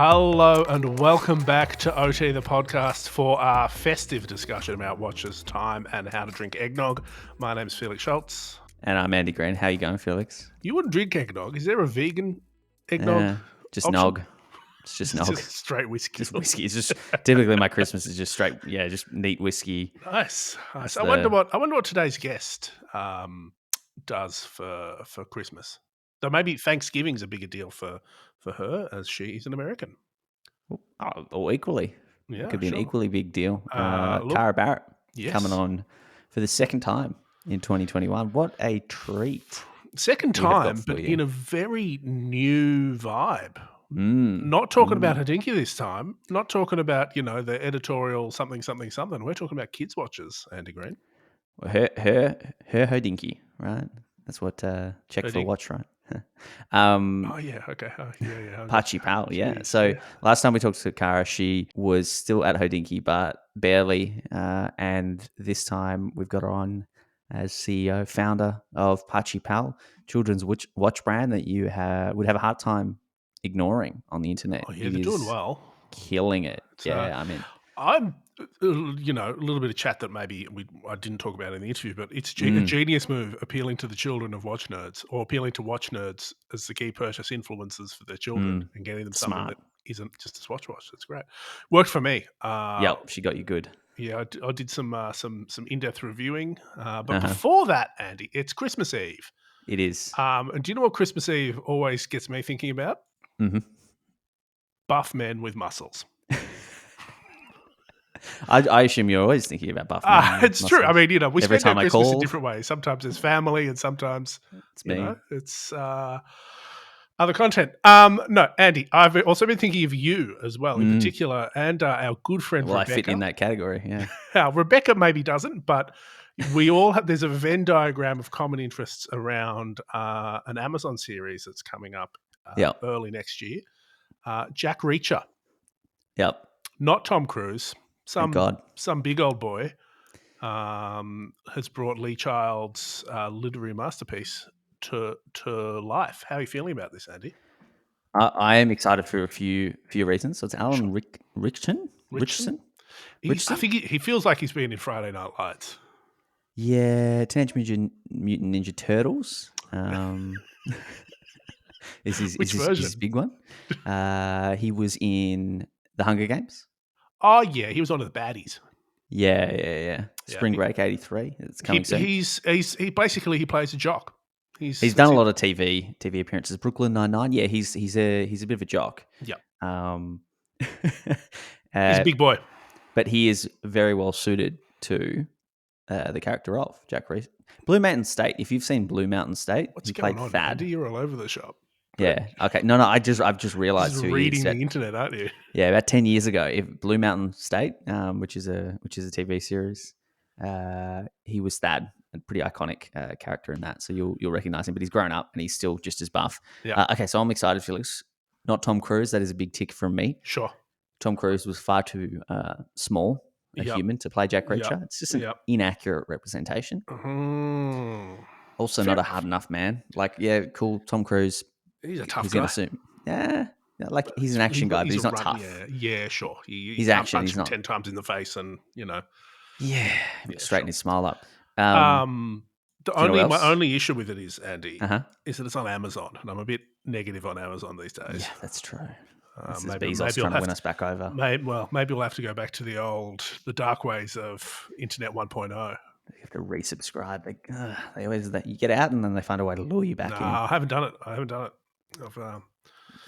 Hello and welcome back to OT, the podcast, for our festive discussion about watches, time, and how to drink eggnog. My name's Felix Schultz. And I'm Andy Green. How you going, Felix? You wouldn't drink eggnog. Is there a vegan eggnog? Just option? Nog. It's just Nog. Just straight whiskey. Just whiskey. It's just typically my Christmas is just straight, just neat whiskey. Nice. I wonder what today's guest does for Christmas. So maybe Thanksgiving's a bigger deal for her, as she is an American. Or equally. Yeah, it could be sure. an equally big deal. Cara Barrett coming on for the second time in 2021. What a treat. Second time, but in a very new vibe. Not talking about Hodinkee this time. Not talking about, the editorial something. We're talking about kids' watches, Andy Green. Well, her Hodinkee, right? That's what check for watch, right? Okay. Parchee Pal, yeah. So last time we talked to Cara, she was still at Hodinkee, but barely. And this time we've got her on as CEO, founder of Parchee Pal, children's watch brand that you would have a hard time ignoring on the internet. Oh, yeah, they're doing well. Killing it. I'm, a little bit of chat that maybe I didn't talk about in the interview, but it's a genius move appealing to the children of watch nerds, or appealing to watch nerds as the key purchase influencers for their children and getting them something that isn't just a watch. That's great. Worked for me. She got you good. Yeah, I did some in-depth reviewing. But before that, Andy, it's Christmas Eve. It is. And do you know what Christmas Eve always gets me thinking about? Buff men with muscles. I assume you're always thinking about buff men. It's true. I mean, we every spend time our Christmas I call, in different ways. Sometimes it's family, and sometimes it's me. It's other content. No, Andy, I've also been thinking of you as well, in particular, and our good friend Rebecca. I fit in that category, yeah. Rebecca maybe doesn't, but we all have. There's a Venn diagram of common interests around an Amazon series that's coming up early next year. Jack Reacher. Yep. Not Tom Cruise. Some big old boy has brought Lee Child's literary masterpiece to life. How are you feeling about this, Andy? I am excited for a few reasons. So it's Alan Richardson. I think he feels like he's been in Friday Night Lights. Yeah, Teenage Mutant Ninja Turtles. Is his big one. He was in The Hunger Games. Oh, yeah, he was one of the baddies. Yeah. Spring Break '83. It's coming soon. He basically plays a jock. He's done a lot of TV appearances. Brooklyn Nine-Nine. Yeah, he's a bit of a jock. Yeah. He's a big boy, but he is very well suited to the character of Jack Reese. Blue Mountain State. If you've seen Blue Mountain State, what's going on, Thad. Andy? You're all over the shop. Yeah. Okay. No. I've just realised. Just reading the internet, aren't you? Yeah. About 10 years ago, Blue Mountain State, which is a TV series, he was Thad, a pretty iconic character in that. So you'll recognise him, but he's grown up and he's still just as buff. Yeah. Okay. So I'm excited, Felix. Not Tom Cruise. That is a big tick from me. Sure. Tom Cruise was far too small a human to play Jack Reacher. Yep. It's just an inaccurate representation. Also, not a hard enough man. Like, yeah, cool. Tom Cruise. He's a tough he's guy. Gonna assume. Yeah, like he's an action guy, but he's not tough. Yeah, sure. He's action. He's not 10 times in the face, and Yeah, straighten his smile up. My only issue with it is, Andy, is that it's on Amazon, and I'm a bit negative on Amazon these days. Yeah, that's true. Maybe Bezos trying to win us back over. Maybe we'll have to go back to the dark ways of Internet 1.0. You have to resubscribe. They always you get out and then they find a way to lure you back in. I haven't done it.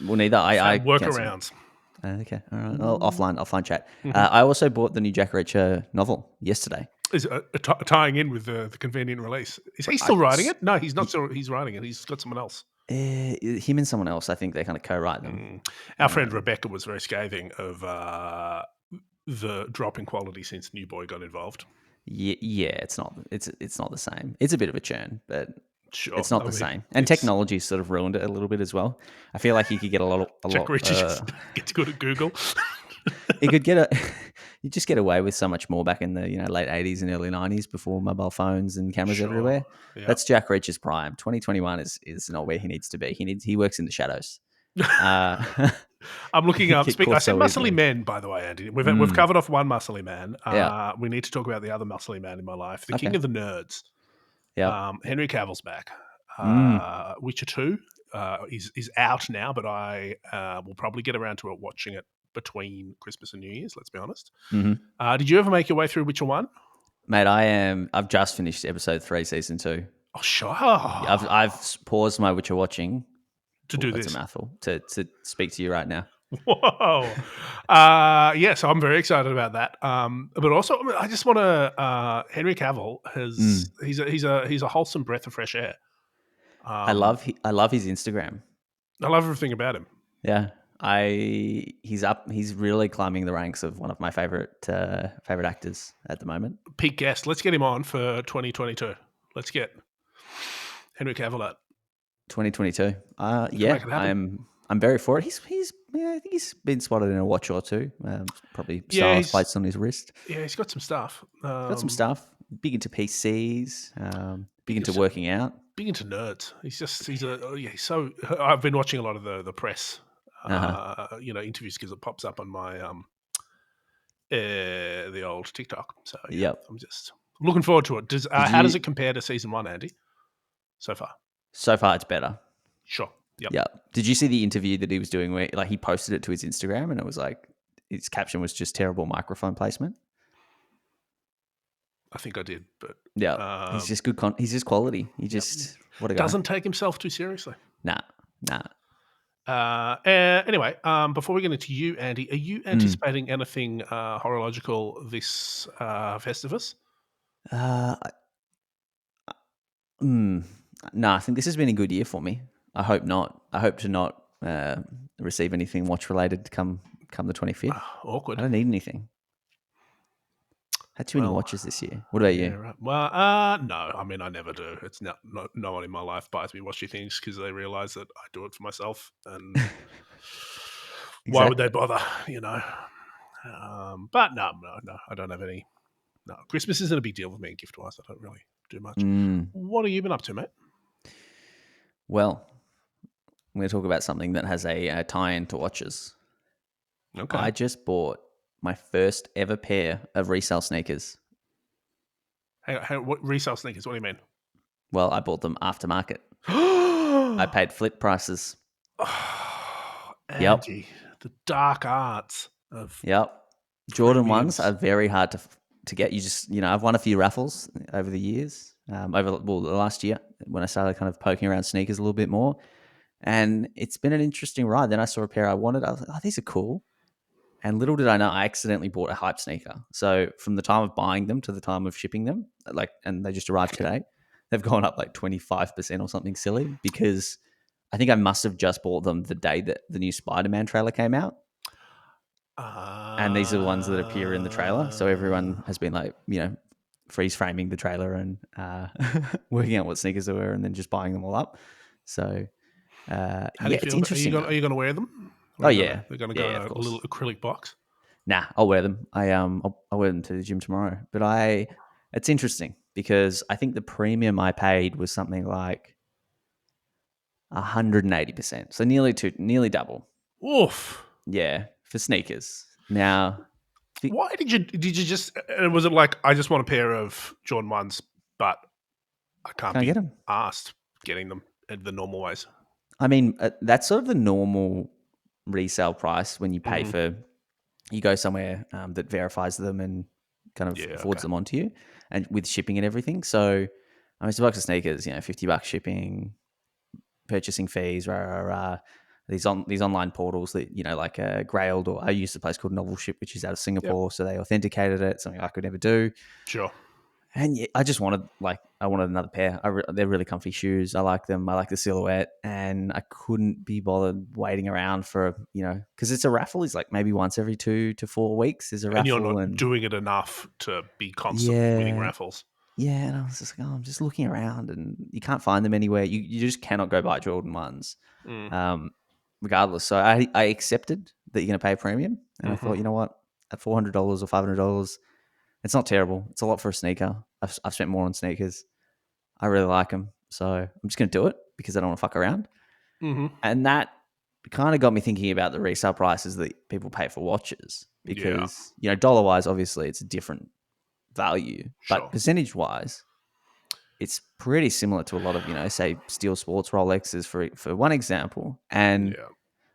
Well, neither. I workarounds. Okay, all right. Well, offline chat. I also bought the new Jack Reacher novel yesterday. Is tying in with the convenient release? Is he still writing it? No, he's not. He's writing it. He's got someone else. Him and someone else. I think they kind of co-write them. Our friend Rebecca was very scathing of the drop in quality since New Boy got involved. Yeah, it's not the same. It's a bit of a churn, but sure, it's not the same. And technology sort of ruined it a little bit as well. I feel like you could get Jack Reacher just gets good at Google. You just get away with so much more back in the late 80s and early 90s before mobile phones and cameras everywhere. Yep. That's Jack Reacher's prime. 2021 is not where he needs to be. He works in the shadows. I'm looking up. Get caught I said so muscly easily. men, by the way, Andy. We've covered off one muscly man. Yeah. We need to talk about the other muscly man in my life, the king Okay. of the nerds. Yep. Henry Cavill's back. Mm. Witcher 2 is out now, but I will probably get around to it watching it between Christmas and New Year's. Let's be honest. Mm-hmm. Did you ever make your way through Witcher 1? Mate, I've just finished episode 3, season 2. Oh, sure. I've paused my Witcher watching. To do That's a this. mouthful. To speak to you right now. Whoa. So I'm very excited about that. But also, I just want to. Henry Cavill he's a wholesome breath of fresh air. I love his Instagram. I love everything about him. Yeah, he's really climbing the ranks of one of my favorite actors at the moment. Peak guest. Let's get him on for 2022. Let's get Henry Cavill at 2022. make it happen. I'm very for it. I think he's been spotted in a watch or two. Probably Yeah, stars placed on his wrist. Yeah, he's got some stuff. Got some stuff. Big into PCs. Big into working out. Big into nerds. I've been watching a lot of the press, interviews because it pops up on my the old TikTok. So Yep. I'm just looking forward to it. How does it compare to season 1, Andy? So far, it's better. Sure. Yep. Yeah. Did you see the interview that he was doing where he posted it to his Instagram and it was like his caption was just terrible microphone placement? I think I did, but he's just good. He's just quality. He just what a guy. Doesn't take himself too seriously. Nah. Anyway, before we get into you, Andy, are you anticipating anything horological this Festivus? No, I think this has been a good year for me. I hope not. I hope to not receive anything watch related come the 25th. Awkward. I don't need anything. Had too many watches this year. What about you? Right. Well, no. I mean, I never do. It's not no one in my life buys me watchy things because they realize that I do it for myself, and why would they bother? But no, I don't have any. No, Christmas isn't a big deal with me gift wise. I don't really do much. What have you been up to, mate? Well, I'm going to talk about something that has a tie-in to watches. Okay. I just bought my first ever pair of resale sneakers. What resale sneakers? What do you mean? Well, I bought them aftermarket. I paid flip prices. Andy, the dark arts of Jordan ones are very hard to get. You just I've won a few raffles over the years. The last year when I started kind of poking around sneakers a little bit more, and it's been an interesting ride. Then I saw a pair I wanted. I was like, oh, these are cool. And little did I know, I accidentally bought a hype sneaker. So from the time of buying them to the time of shipping them, and they just arrived today, they've gone up like 25% or something silly because I think I must have just bought them the day that the new Spider-Man trailer came out. And these are the ones that appear in the trailer. So everyone has been freeze framing the trailer and working out what sneakers they were and then just buying them all up. So how do you feel? It's interesting. Are you going to wear them? Yeah. They're going to go in a little acrylic box? Nah, I'll wear them. I'll wear them to the gym tomorrow. But it's interesting because I think the premium I paid was something like 180%. So nearly double. Oof. Yeah, for sneakers. Now, why did you just? Was it like I just want a pair of Jordan 1s, but I can't be get them. asked getting them in the normal ways? I mean, that's sort of the normal resale price when you pay for. You go somewhere that verifies them and kind of forwards them onto you, and with shipping and everything. So, I mean, it's $100 of sneakers, $50 shipping, purchasing fees, these online portals that like Grailed, or I used a place called Novel Ship, which is out of Singapore, so they authenticated it, something I could never do. Sure. And I just wanted another pair. They're really comfy shoes. I like them. I like the silhouette, and I couldn't be bothered waiting around for because it's a raffle. It's like maybe once every 2 to 4 weeks is a raffle, and you're not doing it enough to be constantly winning raffles. Yeah, and I was just like, I'm just looking around, and you can't find them anywhere. You just cannot go buy Jordan 1s, regardless. So I accepted that you're going to pay a premium, and I thought, you know what, at $400 or $500. It's not terrible. It's a lot for a sneaker. I've spent more on sneakers. I really like them. So I'm just going to do it because I don't want to fuck around. Mm-hmm. And that kind of got me thinking about the resale prices that people pay for watches Yeah, because, dollar wise, obviously it's a different value, but sure. percentage wise, it's pretty similar to a lot of, say Steel Sports Rolexes for one example. And Yeah,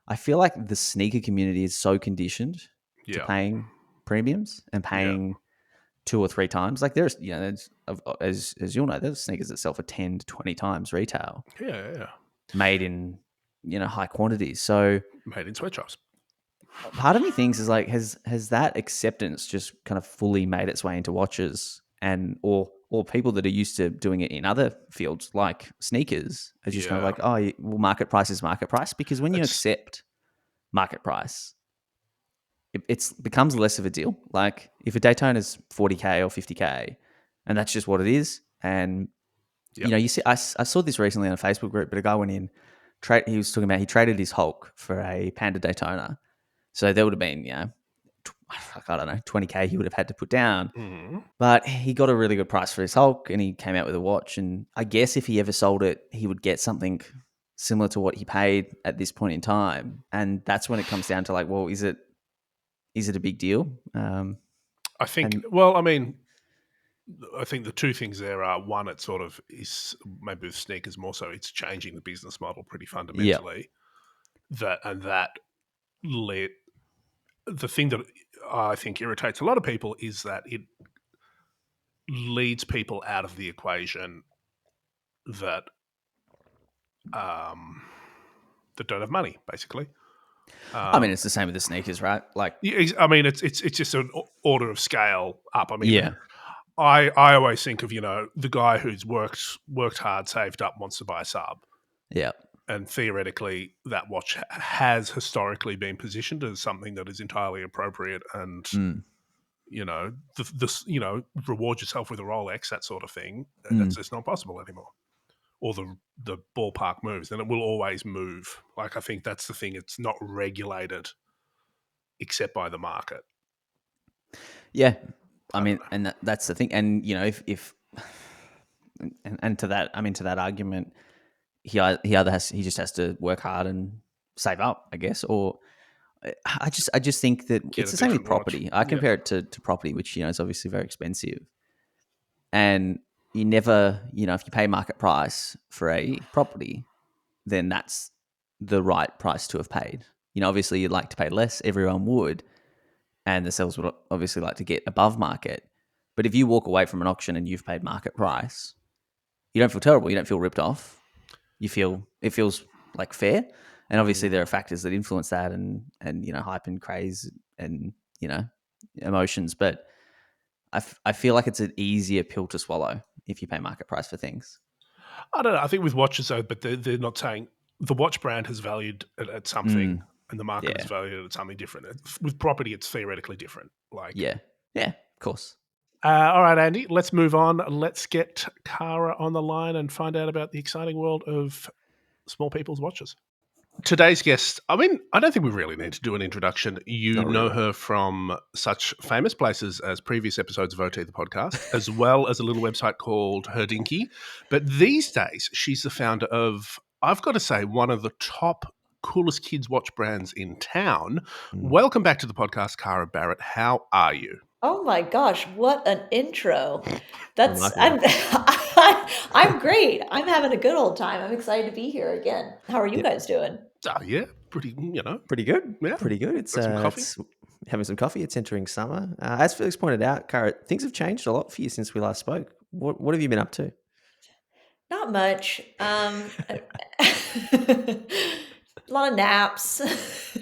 I feel like the sneaker community is so conditioned to yeah, paying premiums and yeah, paying 2 or 3 times. Like there's, as you'll know, there's sneakers that sell for 10 to 20 times retail, yeah, yeah. made in high quantities. So Made in sweatshops. part of me thinks is like has that acceptance just kind of fully made its way into watches and or people that are used to doing it in other fields like sneakers are just kind of Yeah, like, oh well, market price is market price, because when you it's accept market price, it's becomes less of a deal. Like if a Daytona is 40K or 50K and that's just what it is. And yeah, you see, I saw this recently on a Facebook group, but a guy went in, he was talking about he traded his Hulk for a Panda Daytona. So there would have been, I don't know, 20K he would have had to put down. mm, But he got a really good price for his Hulk and he came out with a watch. And I guess if he ever sold it, he would get something similar to what he paid at this point in time. And that's when it comes down to like, well, is it a big deal? I think. And Well, I mean, I think the two things there are one, it sort of is maybe with sneakers more so. It's changing the business model pretty yeah, fundamentally. That led the thing that I think irritates a lot of people is that it leads people out of the equation that um, that don't have money, basically. I mean, Um, it's the same with the sneakers, right? Like, I mean, it's just an order of scale up. I mean, yeah, I always think of the guy who's worked hard, saved up, wants to buy a sub, yeah, and theoretically that watch has historically been positioned as something that is entirely appropriate and mm, reward yourself with a Rolex, that sort of thing. That's mm. just not possible anymore. Or the ballpark moves, and it will always move. Like I think that's the thing; it's not regulated except by the market. Yeah. I I don't mean, know. and that's the thing. And, if and to that, I mean, to that argument, he just has to work hard and save up, I guess. Or I just think that Get it's a the same with different watch. property. I Yeah, compare it to property, which is obviously very expensive, and you never, if you pay market price for a property, then that's the right price to have paid. Obviously you'd like to pay less, everyone would, and the sellers would obviously like to get above market. But if you walk away from an auction and you've paid market price, you don't feel terrible. You don't feel ripped off. It feels like fair. And obviously there are factors that influence that, and hype and craze and emotions. But I feel like it's an easier pill to swallow if you pay market price for things. I don't know. I think with watches though, but they're not saying the watch brand has valued it at something, Mm, and the market has yeah, valued it at something different. With property, it's theoretically different. Like, yeah, yeah. Of course. all right, Andy, let's move on. Let's get Cara on the line and find out about the exciting world of small people's watches. Today's guest, I mean, I don't think we really need to do an introduction. You Not know really. her from such famous places as previous episodes of OT the podcast, as well as a little website called Hodinkee. But these days, she's the founder of, I've got to say, one of the top coolest kids watch brands in town. Mm. Welcome back to the podcast, Cara Barrett. How are you? Oh my gosh, what an intro. That's Remarkable. I'm I'm great. I'm having a good old time. I'm excited to be here again. How are you Yeah, guys doing? Oh, yeah, pretty, Pretty good. yeah. Pretty good. Got some coffee? It's having some coffee. It's entering summer. As Felix pointed out, Cara, things have changed a lot for you since we last spoke. What have you been up to? Not much. A lot of naps.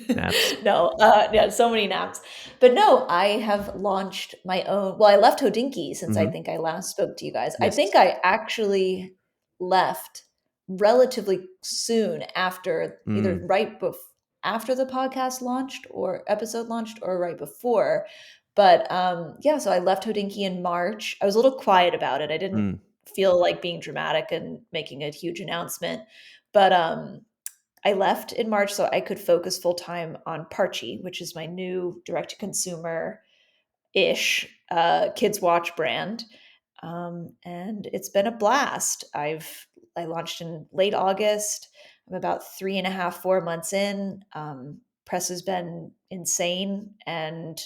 Naps. No, yeah, so many naps. But no, I have launched my own. Well, I left Hodinkee since I Mm-hmm. think I last spoke to you guys. I Yes. think I actually left relatively soon after, either Mm. right after the podcast launched or episode launched, or right before. But yeah, so I left Hodinkee in March. I was a little quiet about it. I didn't Mm. feel like being dramatic and making a huge announcement. But I left in March so I could focus full time on Parchee, which is my new direct to consumer ish kids watch brand. And it's been a blast. I launched in late August. I'm about 3.5, 4 months in. Press has been insane, and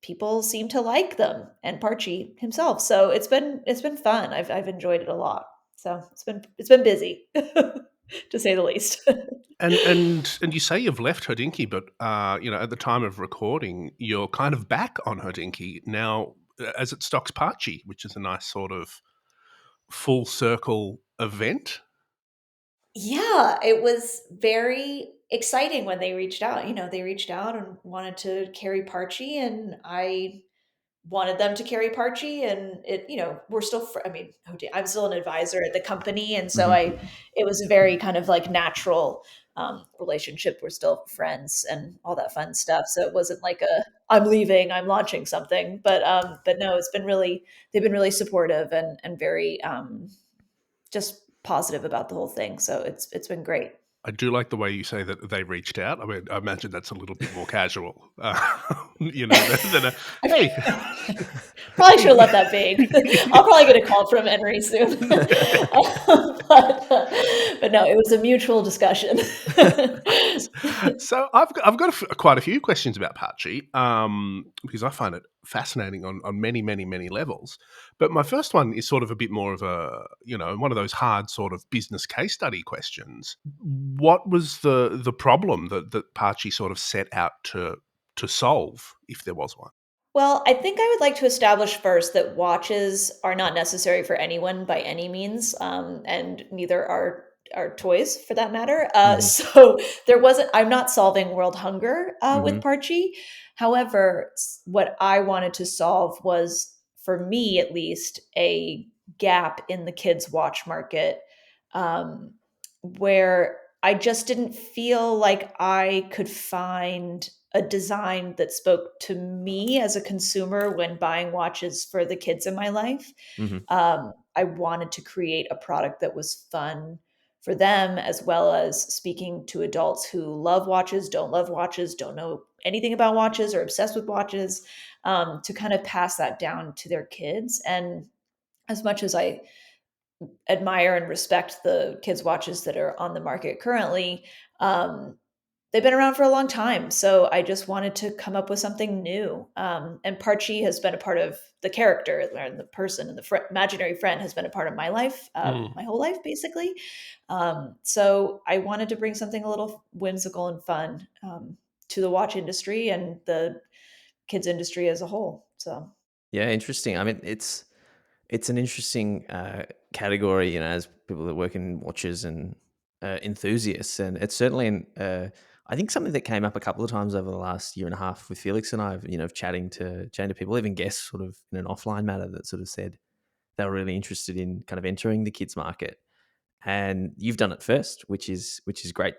people seem to like them, and Parchee himself. So it's been fun. I've enjoyed it a lot. So it's been busy, to say the least. And you say you've left Hodinkee, but at the time of recording, you're kind of back on Hodinkee now, as it stocks Parchee, which is a nice sort of full circle event. Yeah, it was very exciting when they reached out. They reached out and wanted to carry Parchee, and I wanted them to carry Parchee, and we're still, I mean, I'm still an advisor at the company. And so Mhm. it was a very kind of like natural relationship. We're still friends and all that fun stuff. So it wasn't like I'm leaving, I'm launching something, but no, they've been really supportive and very, just positive about the whole thing. So it's been great. I do like the way you say that they reached out. I mean, I imagine that's a little bit more casual, than a, hey. Probably should have left that vague. I'll probably get a call from Henry soon. But no, it was a mutual discussion. So I've got quite a few questions about Parchee, because I find it fascinating on many, many, many levels. But my first one is sort of a bit more of a, one of those hard sort of business case study questions. What was the problem that Parchee sort of set out to solve, if there was one? Well, I think I would like to establish first that watches are not necessary for anyone by any means, and neither are toys for that matter. Mhm. So there wasn't. I'm not solving world hunger with Mhm. Parchee. However, what I wanted to solve was, for me at least, a gap in the kids' watch market, um, where I just didn't feel like I could find a design that spoke to me as a consumer when buying watches for the kids in my life. Mhm. I wanted to create a product that was fun for them, as well as speaking to adults who love watches, don't know anything about watches, or obsessed with watches, to kind of pass that down to their kids. And as much as I admire and respect the kids' watches that are on the market currently, um, they've been around for a long time. So I just wanted to come up with something new. And Parchee has been a part of the character, and the person, and the imaginary friend has been a part of my life, Mm. my whole life, basically. So I wanted to bring something a little whimsical and fun, to the watch industry and the kids industry as a whole. So Yeah, interesting. I mean, it's an interesting category, as people that work in watches and enthusiasts, and it's certainly I think something that came up a couple of times over the last year and a half with Felix and I, of chatting to people, even guests, sort of in an offline matter, that sort of said they were really interested in kind of entering the kids market. And you've done it first, which is great,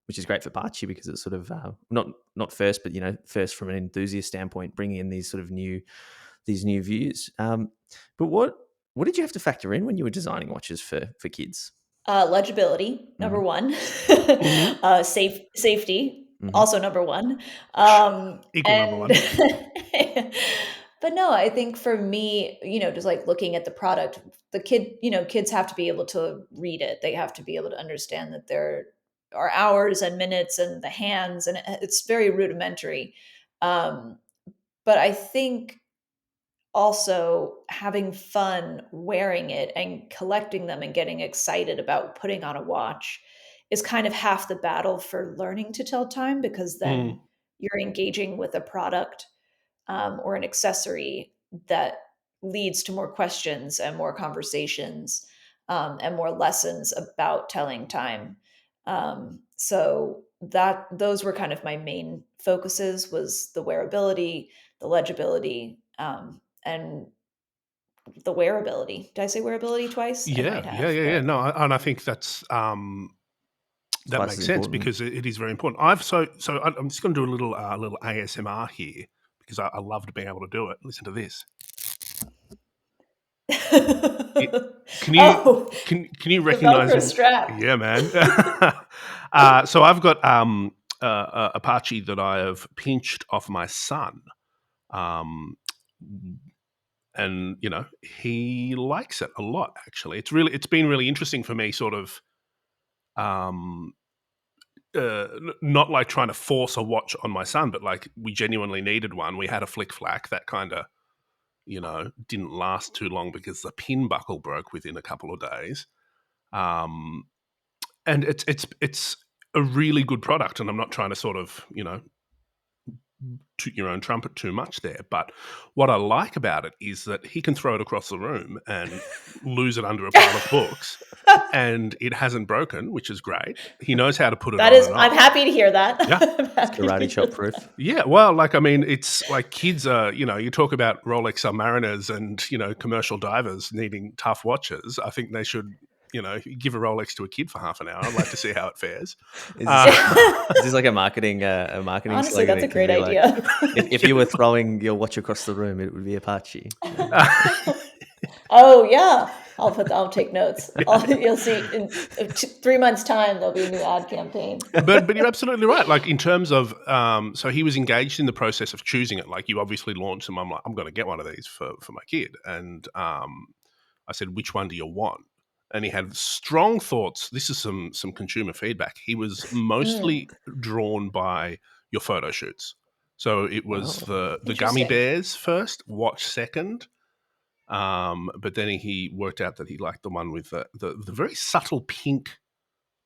which is great for Parchee, because it's sort of not first, but first from an enthusiast standpoint, bringing in these new views. But what did you have to factor in when you were designing watches for kids? legibility, number Hmm. one. Hmm. Safety, Hmm. also number one. Equal number And one. but no, I think for me, just like looking at the product, kids have to be able to read it. They have to be able to understand that there are hours and minutes and the hands, and it's very rudimentary. Um, but I think also having fun wearing it and collecting them and getting excited about putting on a watch is kind of half the battle for learning to tell time, because then Mm. you're engaging with a product, or an accessory that leads to more questions and more conversations, and more lessons about telling time. So those were kind of my main focuses: was the wearability, the legibility, and the wearability. Did I say wearability twice? I Yeah, might yeah, have, yeah, yeah. but No, and I think that's that Twice as makes sense, important. because it is very important. I'm just going to do a little ASMR here, because I loved being able to do it. Listen to this. It, can you oh, can you the recognize? Velcro strap. Yeah, man. So I've got a Parchee that I have pinched off my son, um, and he likes it a lot. Actually, it's been really interesting for me, sort of not like trying to force a watch on my son, but like we genuinely needed one. We had a flick flack that kind of, didn't last too long because the pin buckle broke within a couple of days. And it's a really good product, and I'm not trying to sort of, toot your own trumpet too much there. But what I like about it is that he can throw it across the room and lose it under a pile of books, and it hasn't broken, which is great. He knows how to put it on and I'm off. happy to hear that. Yeah. Karate chop proof. Yeah, well, like, I mean, it's like kids are, you talk about Rolex Submariners and, commercial divers needing tough watches. I think they should, give a Rolex to a kid for half an hour. I'd like to see how it fares. Is this like a marketing Honestly, slogan? that's a It can great be like, idea. if you were throwing your watch across the room, it would be a Parchee. Oh yeah, I'll take notes. You'll see in 3 months' time there'll be a new ad campaign. But you're absolutely right. Like in terms of, so he was engaged in the process of choosing it. Like you obviously launched them. I'm like, I'm going to get one of these for my kid. And I said, which one do you want? And he had strong thoughts. This is some consumer feedback. He was mostly drawn by your photo shoots. So it was the gummy bears first, watch second. But then he worked out that he liked the one with the very subtle pink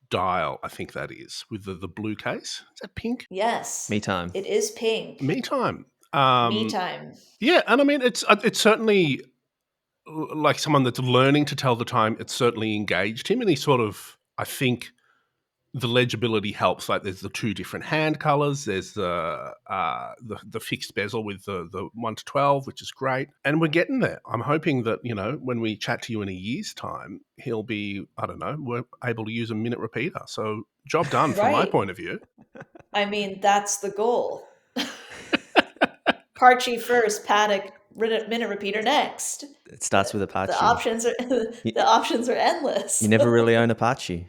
dial, I think that is, with the blue case. Is that pink? Yes. Me time. It is pink. Me time. Me time. Yeah, and I mean, it's certainly like someone that's learning to tell the time. It's certainly engaged him, and he sort of, I think, the legibility helps. Like there's the two different hand colors. There's the fixed bezel with the 1 to 12, which is great. And we're getting there. I'm hoping that, when we chat to you in a year's time, he'll be, I don't know, we're able to use a minute repeater. So job done from my Right. point of view. I mean, that's the goal. Parchee first, Paddock, minute repeater next. It starts with a Parchee. The options are endless. You never really own a Parchee.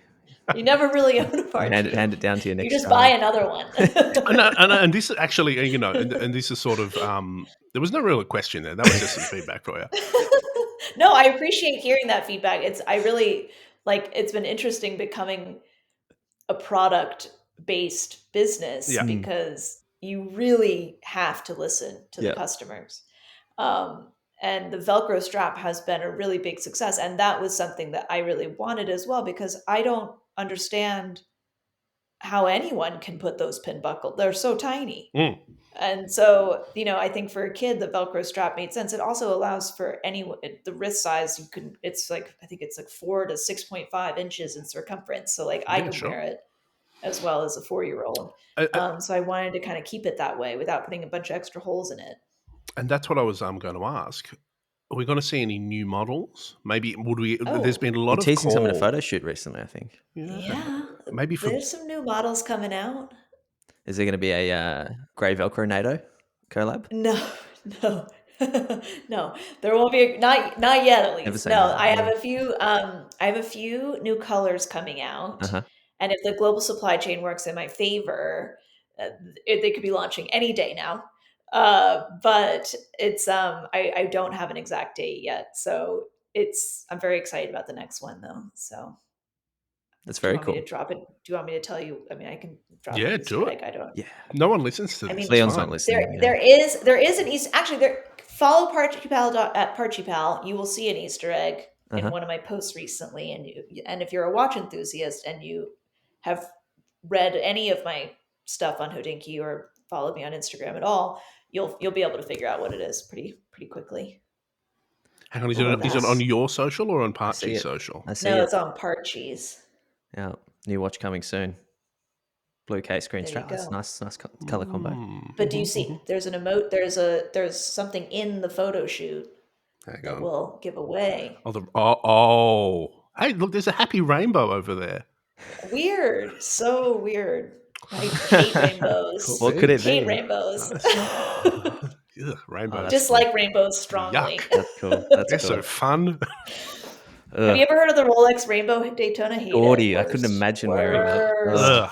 You never really own a Parchee. Hand it down to your next. You just buy another one. and this is actually, and this is sort of, there was no real question there. That was just some feedback for you. No, I appreciate hearing that feedback. I really it's been interesting becoming a product-based business because you really have to listen to the customers. And the Velcro strap has been a really big success. And that was something that I really wanted as well, because I don't understand how anyone can put those pin buckles. They're so tiny. And so, I think for a kid, the Velcro strap made sense. It also allows for anyone, the wrist size, it's like, I think it's like 4 to 6.5 inches in circumference. So I can wear it as well as a 4-year-old. So I wanted to kind of keep it that way without putting a bunch of extra holes in it. And that's what I was going to ask. Are we going to see any new models? Maybe would we? There's been a lot of teasing some in a photo shoot recently, I think. Yeah, maybe there's some new models coming out. Is there going to be a grey Velcro NATO collab? No. No, there won't be. Not yet, at least. No, I have a few. I have a few new colors coming out, and if the global supply chain works in my favor, they could be launching any day now. But it's I don't have an exact date yet, so I'm very excited about the next one though. So that's very cool. Do you want me to tell you? I mean, I can drop. Yeah, do it. I don't. Yeah, no one listens to this. I mean, Leon's not listening. There is an Easter. Actually, follow Parchee Pal at Parchee Pal. You will see an Easter egg in one of my posts recently, and if you're a watch enthusiast and you have read any of my stuff on Hodinkee or followed me on Instagram at all, you'll be able to figure out what it is pretty quickly. Hang on, is it on your social or on Parchee's social? No, it's on Parchee's. Yeah, new watch coming soon. Blue case, green strap. That's nice color combo. But do you see? There's an emote. There's something in the photo shoot that will give away. Hey, look! There's a happy rainbow over there. Weird, so weird. I hate rainbows. Cool. What could it be? Hate rainbows. Ugh, rainbows. Dislike rainbows strongly. Yuck. That's cool. They're so fun. Have you ever heard of the Rolex Rainbow Daytona? Gaudy, I couldn't imagine wearing that.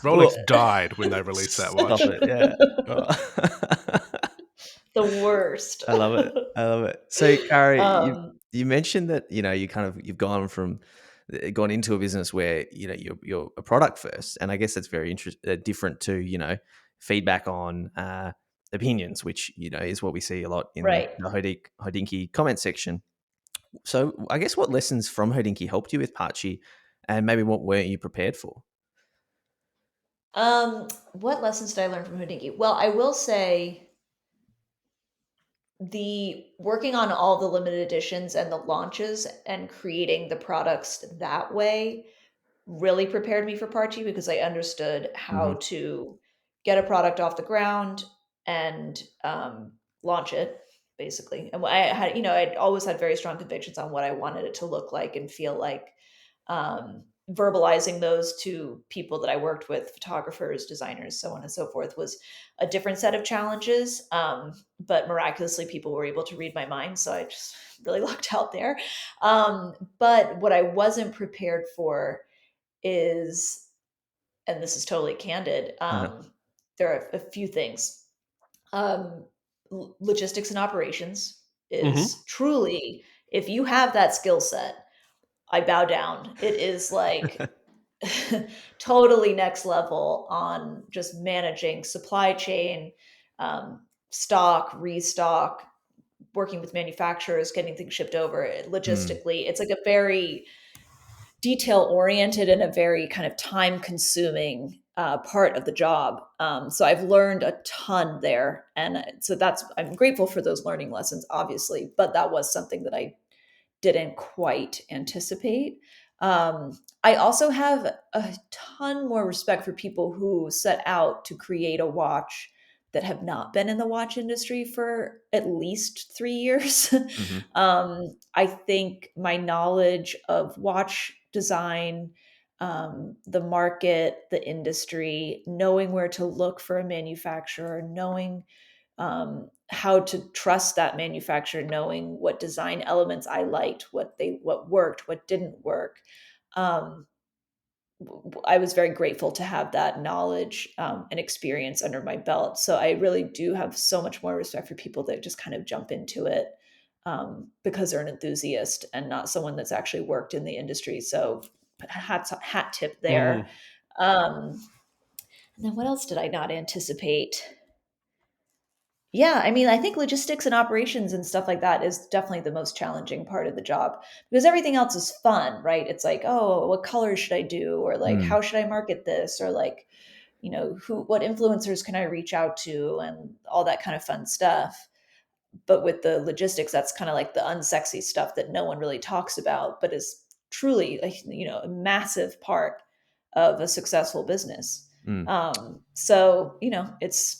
Rolex died when they released that watch. Stop it, yeah. The worst. I love it. So, Cara, you mentioned that you've gone from gone into a business where you're a product first, and I guess that's very different to feedback on opinions, which is what we see a lot in Right. the Hodinkee comment section. So I guess what lessons from Hodinkee helped you with Parchee, and maybe what weren't you prepared for? What lessons did I learn from Hodinkee? Well, I will say the working on all the limited editions and the launches and creating the products that way really prepared me for Parchee because I understood Hmm. how to get a product off the ground and launch it, basically. And I had, I'd always had very strong convictions on what I wanted it to look like and feel like. Verbalizing those to people that I worked with, photographers, designers, so on and so forth, was a different set of challenges. But miraculously, people were able to read my mind. So I just really lucked out there. But what I wasn't prepared for is, and this is totally candid, Uh-huh. there are a few things. Um, Logistics and operations Hmm. is truly, if you have that skill set, I bow down. It is like totally next level on just managing supply chain, stock, restock, working with manufacturers, getting things shipped over. Mm. Logistically, it's like a very detail oriented and a very kind of time consuming part of the job. So I've learned a ton there. And so I'm grateful for those learning lessons, obviously, but that was something that I didn't quite anticipate. I also have a ton more respect for people who set out to create a watch that have not been in the watch industry for at least 3 years. Hmm. I think my knowledge of watch design, the market, the industry, knowing where to look for a manufacturer, knowing how to trust that manufacturer, knowing what design elements I liked, what worked, what didn't work. Um, I was very grateful to have that knowledge and experience under my belt. So I really do have so much more respect for people that just kind of jump into it because they're an enthusiast and not someone that's actually worked in the industry. So hat tip there. Mm. Um, and then what else did I not anticipate? Yeah, I mean, I think logistics and operations and stuff like that is definitely the most challenging part of the job because everything else is fun, right? It's like, oh, what color should I do? Or like, Mm. how should I market this? Or like, what influencers can I reach out to and all that kind of fun stuff. But with the logistics, that's kind of like the unsexy stuff that no one really talks about, but is truly, a massive part of a successful business. Mm.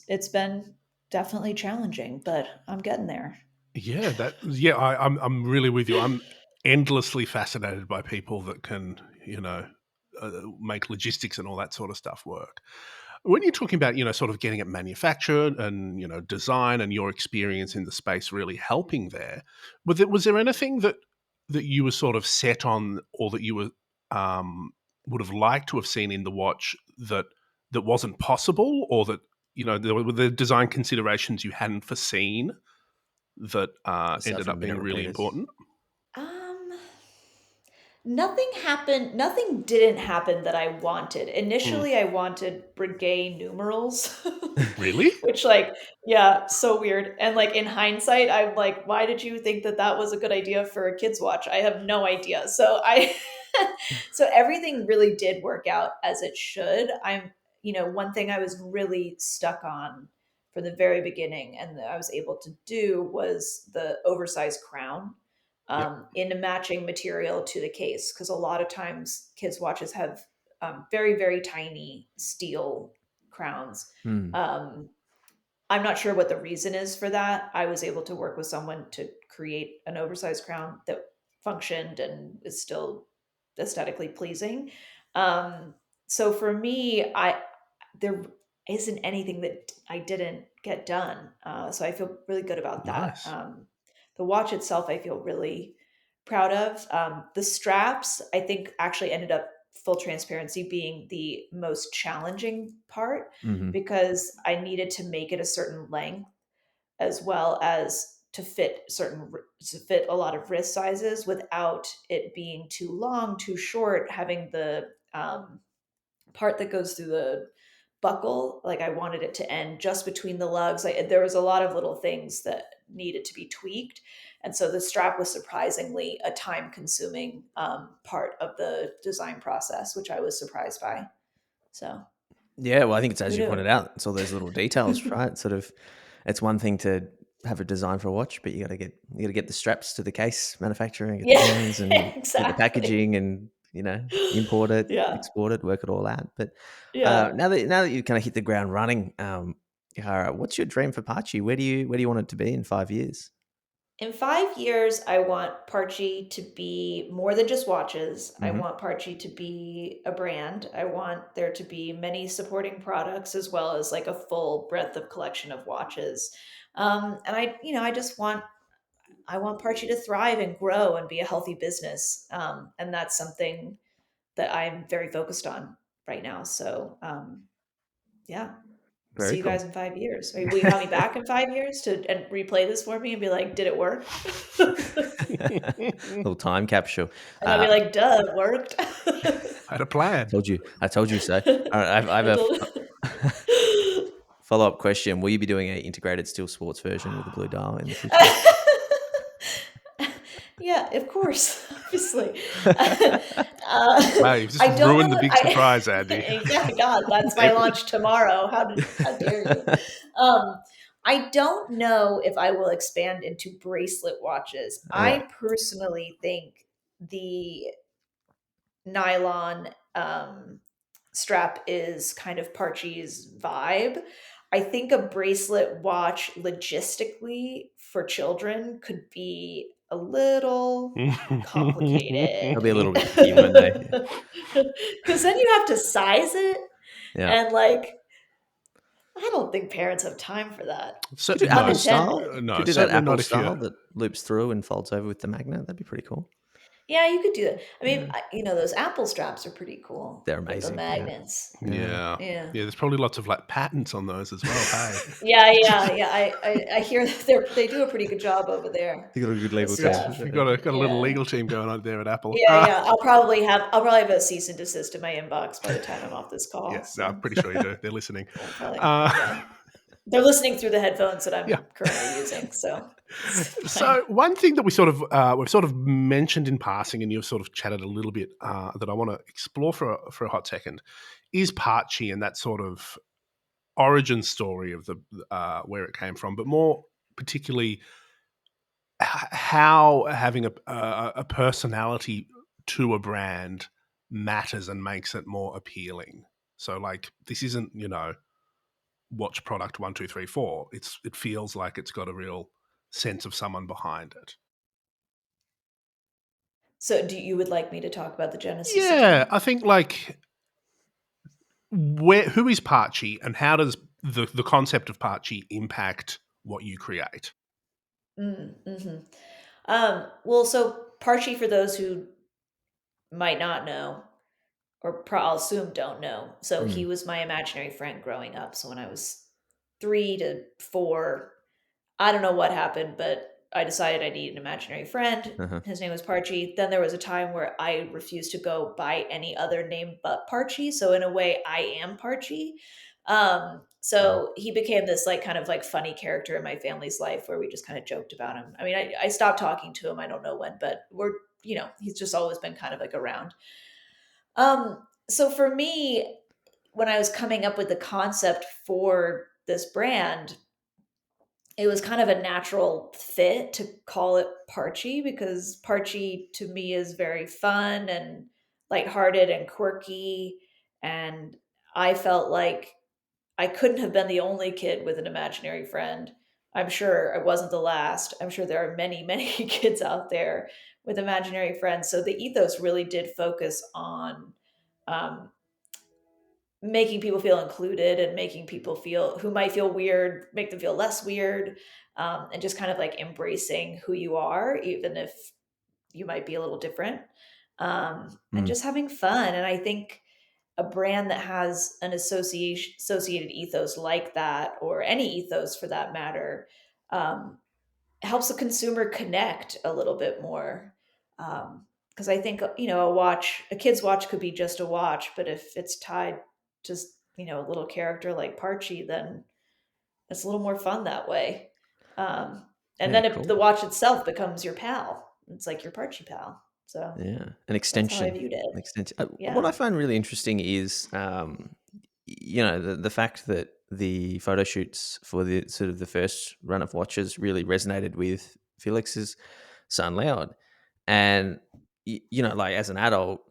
It's been definitely challenging, but I'm getting there. I'm really with you. I'm endlessly fascinated by people that can, make logistics and all that sort of stuff work. When you're talking about, sort of getting it manufactured and, design and your experience in the space really helping there, was there anything that you were sort of set on or that you were would have liked to have seen in the watch that wasn't possible, or that, there were the design considerations you hadn't foreseen that Aside ended from up being minute really repeaters. important? Um, Nothing happened. Nothing didn't happen that I wanted. Mm. Initially, I wanted Breguet numerals, Really? which, like, yeah, so weird. And like in hindsight, I'm like, why did you think that that was a good idea for a kids' watch? I have no idea. So everything really did work out as it should. One thing I was really stuck on from the very beginning, and that I was able to do was the oversized crown Yep. in a matching material to the case, because a lot of times kids watches have very, very tiny steel crowns. Mm. um, I'm not sure what the reason is for that. I was able to work with someone to create an oversized crown that functioned and is still aesthetically pleasing. um, so for me, there isn't anything that I didn't get done. So I feel really good about that. Nice. The watch itself, I feel really proud of. The straps, I think, actually ended up, full transparency, being the most challenging part Hmm. because I needed to make it a certain length as well as to fit a lot of wrist sizes without it being too long, too short, having the part that goes through the buckle, like I wanted it to end just between the lugs. There was a lot of little things that needed to be tweaked, and so the strap was surprisingly a time-consuming part of the design process, which I was surprised by. So yeah, well, I think it's as who you knew? pointed out, it's all those little details, right? Sort of, it's one thing to have a design for a watch, but you got to get the straps to the case manufacturer and get the Yeah, pins and get the exactly. packaging and import it, Yeah, export it, work it all out. But yeah. now that you kind of hit the ground running, Cara, what's your dream for Parchee? Where do you want it to be in 5 years? In 5 years, I want Parchee to be more than just watches. I Mm-hmm. want Parchee to be a brand. I want there to be many supporting products as well as like a full breadth of collection of watches. And I want Parchee to thrive and grow and be a healthy business. And that's something that I'm very focused on right now. So, yeah. See Very you cool. guys in 5 years. Will you have me back in 5 years and replay this for me and be like, did it work? Little time capsule. And I'll be like, duh, it worked. I had a plan. I told you so. All right, I have a follow-up question. Will you be doing an integrated steel sports version with a blue dial in the future? Yeah, of course, obviously. Wow, you've just I don't ruined know the big surprise, Andy. yeah, God, that's my launch tomorrow. How dare you? I don't know if I will expand into bracelet watches. Yeah. I personally think the nylon strap is kind of Parchee's vibe. I think a bracelet watch logistically for children could be a little complicated. They'll be a little gimmicky, won't they? Because then you have to size it. Yeah. And like, I don't think parents have time for that. Certainly Pun Apple no, style. intended. no, Could do that certainly Apple not if style you're. that loops through and folds over with the magnet. That'd be pretty cool. Yeah, you could do that. I mean, Yeah. those Apple straps are pretty cool They're with the amazing. Yeah. magnets. Yeah. Yeah. There's probably lots of like patents on those as well. Hey, Yeah. I hear that they do a pretty good job over there. You got a good legal Just, team. you've got a little yeah. legal team going on there at Apple. Yeah. I'll probably have a cease and desist in my inbox by the time I'm off this call. Yeah, So no, I'm pretty sure you do. They're listening. we'll probably, Uh, they're listening through the headphones that I'm Yeah. currently using. So, it's fine. So one thing that we've sort of mentioned in passing, and you've sort of chatted a little bit that I want to explore for a hot second, is Parchee and that sort of origin story of the where it came from, but more particularly how having a personality to a brand matters and makes it more appealing. So like this isn't watch product 1 2 3 4. It feels like it's got a real sense of someone behind it. So you would like me to talk about the genesis? Yeah, I think like who is Parchee and how does the concept of Parchee impact what you create? Mm-hmm. Well, so Parchee, for those who might not know, or I'll assume don't know. So he was my imaginary friend growing up. So when I was 3 to 4, I don't know what happened, but I decided I need an imaginary friend. Uh-huh. His name was Parchee. Then there was a time where I refused to go by any other name but Parchee. So in a way, I am Parchee. So he became this like kind of like funny character in my family's life where we just kind of joked about him. I mean, I stopped talking to him. I don't know when, but he's just always been kind of like around. So for me, when I was coming up with the concept for this brand, it was kind of a natural fit to call it Parchee because Parchee to me is very fun and lighthearted and quirky. And I felt like I couldn't have been the only kid with an imaginary friend. I'm sure I wasn't the last. I'm sure there are many, many kids out there with imaginary friends. So the ethos really did focus on um, making people feel included and making people who might feel weird, make them feel less weird, and just kind of like embracing who you are, even if you might be a little different, and just having fun. And I think a brand that has an associated ethos like that, or any ethos for that matter, helps the consumer connect a little bit more. Because I think, a kid's watch could be just a watch, but if it's tied to, a little character like Parchie, then it's a little more fun that way. And Yeah, then cool. the watch itself becomes your pal. It's like your Parchie pal. So Yeah, an that's how I extension. viewed it. An extension. What Yeah. I find really interesting is, the fact that the photo shoots for the sort of the first run of watches really resonated with Felix's son, Loud. And, like as an adult,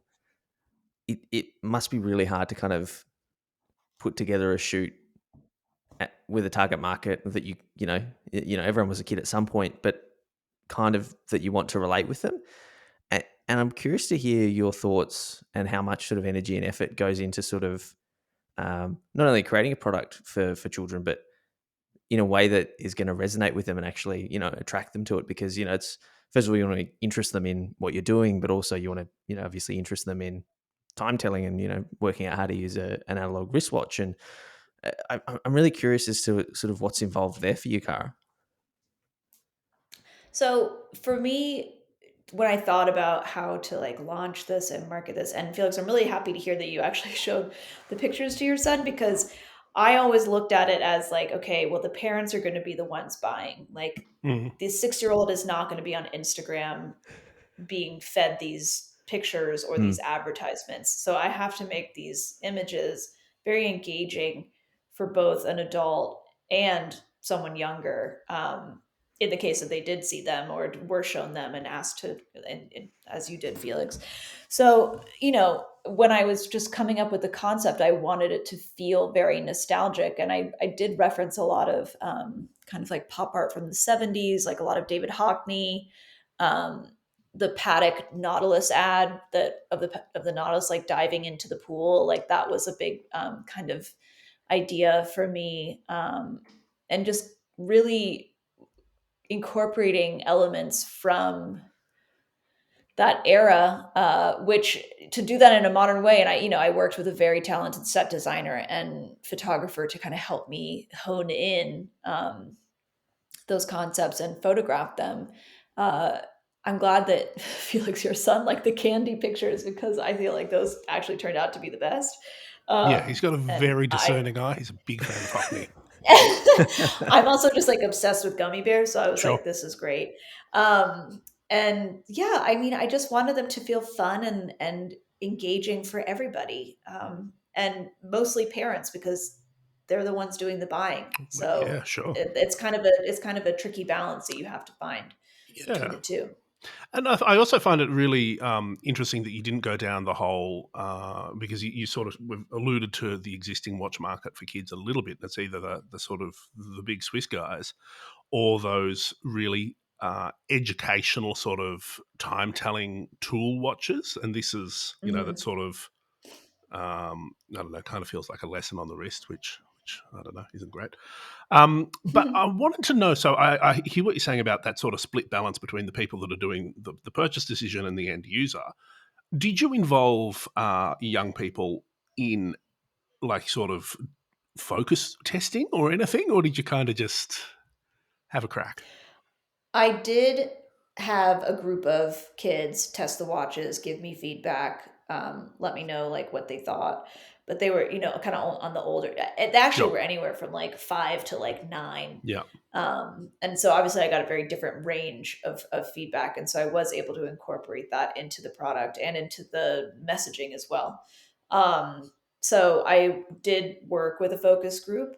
it must be really hard to kind of put together a shoot with a target market that everyone was a kid at some point, but kind of that you want to relate with them. And I'm curious to hear your thoughts and how much sort of energy and effort goes into sort of not only creating a product for children, but in a way that is going to resonate with them and actually, attract them to it. Because, it's, first of all, you want to interest them in what you're doing, but also you want to, obviously interest them in time telling and, working out how to use an analog wristwatch. And I'm really curious as to sort of what's involved there for you, Cara. So for me, when I thought about how to launch this and market this, and Felix, I'm really happy to hear that you actually showed the pictures to your son, because I always looked at it as okay, well, the parents are going to be the ones buying. Like the 6-year-old is not going to be on Instagram being fed these pictures or these advertisements. So I have to make these images very engaging for both an adult and someone younger. In the case that they did see them or were shown them and asked to, and as you did, Felix. So, when I was just coming up with the concept, I wanted it to feel very nostalgic. And I did reference a lot of kind of like pop art from the 70s, like a lot of David Hockney, um, the Paddock Nautilus ad of the Nautilus diving into the pool, that was a big kind of idea for me, and just really incorporating elements from that era, which to do that in a modern way. And I worked with a very talented set designer and photographer to kind of help me hone in those concepts and photograph them. Uh, I'm glad that Felix, your son, liked the candy pictures, because I feel like those actually turned out to be the best. Yeah, he's got a And very discerning eye. He's a big fan of Hockney. I'm also just obsessed with gummy bears, so I was Sure. like, this is great. And yeah, I just wanted them to feel fun and engaging for everybody, and mostly parents, because they're the ones doing the buying. So Yeah, sure. it's kind of a tricky balance that you have to find between the two. And I also find it really interesting that you didn't go down the whole, because you sort of alluded to the existing watch market for kids a little bit. That's either the sort of the big Swiss guys or those really educational sort of time-telling tool watches. And this is, that sort of, I don't know, kind of feels like a lesson on the wrist, which I don't know, isn't great. But I wanted to know, so I hear what you're saying about that sort of split balance between the people that are doing the purchase decision and the end user. Did you involve young people in sort of focus testing or anything, or did you kind of just have a crack? I did have a group of kids test the watches, give me feedback, let me know what they thought. But they were, kind of on the older. They actually Sure. were anywhere from 5 to 9. Yeah. And so obviously I got a very different range of feedback, and so I was able to incorporate that into the product and into the messaging as well. So I did work with a focus group,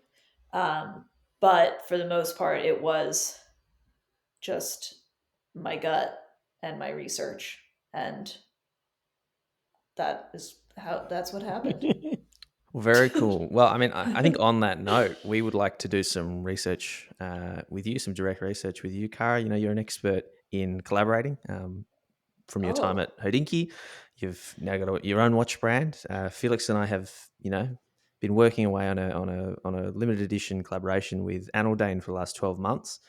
but for the most part, it was just my gut and my research, and that's what happened. Well, very cool. Well, I think on that note, we would like to do some research with you, some direct research with you, Cara. You're an expert in collaborating from your time at Hodinkee. You've now got your own watch brand. Felix and I have, been working away on a limited edition collaboration with Analdane for the last 12 months.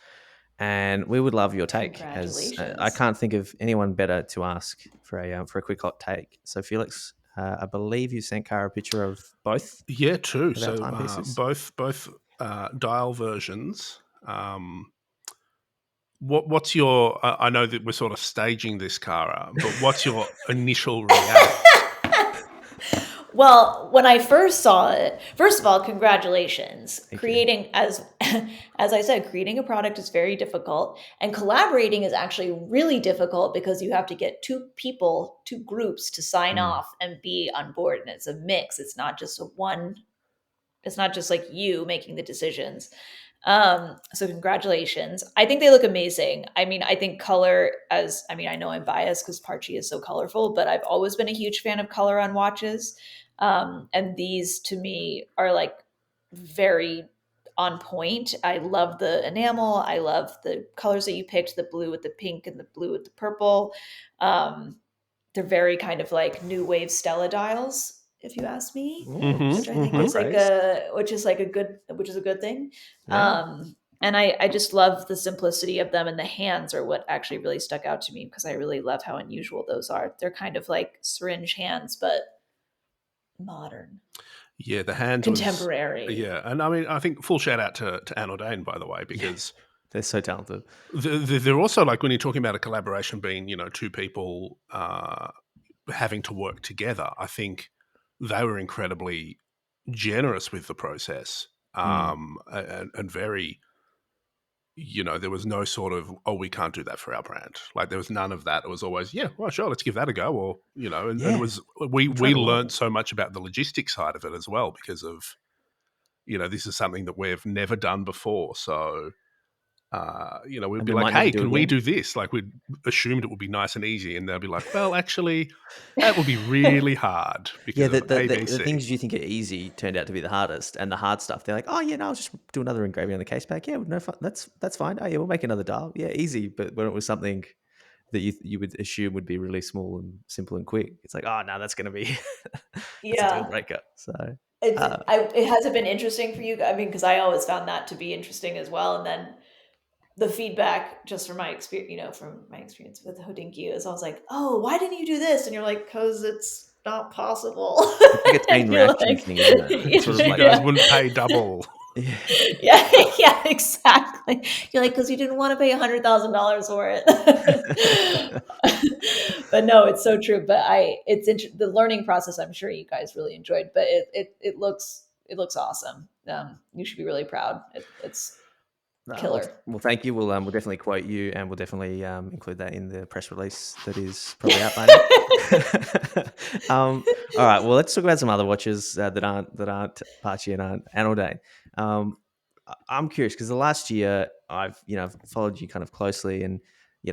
And we would love your take, as Congratulations. I can't think of anyone better to ask for a quick hot take. So, Felix, I believe you sent Cara a picture of both. Yeah, true. Of our So timepieces. both dial versions What's your? I know that we're sort of staging this, Cara, but what's your initial reaction? Well, when I first saw it, first of all, congratulations. Thank you. Creating, as I said, creating a product is very difficult, and collaborating is actually really difficult because you have to get two groups to sign off and be on board, and it's a mix. It's not just it's not just like you making the decisions. So congratulations. I think they look amazing. I mean, I think color I know I'm biased because Parchee is so colorful, but I've always been a huge fan of color on watches. And these to me are like very on point. I love the enamel. I love the colors that you picked, the blue with the pink and the blue with the purple. They're very kind of like new wave Stella dials, if you ask me, which I think is like a good thing. Yeah. And I just love the simplicity of them, and the hands are what actually really stuck out to me because I really love how unusual those are. They're kind of like syringe hands, but modern. Yeah, the hands contemporary. Yeah, and I mean, I think full shout out to Anne Ordain, by the way, because they're so talented. They're also like when you're talking about a collaboration being, two people having to work together. I think they were incredibly generous with the process and very. There was no sort of, we can't do that for our brand. Like there was none of that. It was always, yeah, well, sure, let's give that a go. Or, and it was, we learned so much about the logistics side of it as well because of, this is something that we've never done before. So, we'd be like, hey, can we do this? Like we'd assumed it would be nice and easy. And they'll be like, well, actually, that would be really hard. Because the things you think are easy turned out to be the hardest. And the hard stuff, they're like, oh, yeah, no, I'll just do another engraving on the case back. Yeah, no, that's fine. Oh, yeah, we'll make another dial. Yeah, easy. But when it was something that you would assume would be really small and simple and quick, it's like, oh, no, that's going to be a deal breaker. So it hasn't been interesting for you. I mean, because I always found that to be interesting as well. And then the feedback, just from my experience with Hodinkee, is I was like, oh, why didn't you do this? And you're like, because it's not possible. It's like a chain reaction thing, isn't it? It's sort of like, you guys wouldn't pay double. Yeah, exactly. You're like, because you didn't want to pay $100,000 for it. But no, it's so true. But the learning process, I'm sure you guys really enjoyed, but it looks awesome. You should be really proud. It's killer. Well, thank you. We'll definitely quote you, and we'll definitely include that in the press release that is probably out by now. All right. Well, let's talk about some other watches that aren't Parchee and aren't Anne Ordain. I'm curious because the last year I've followed you kind of closely, and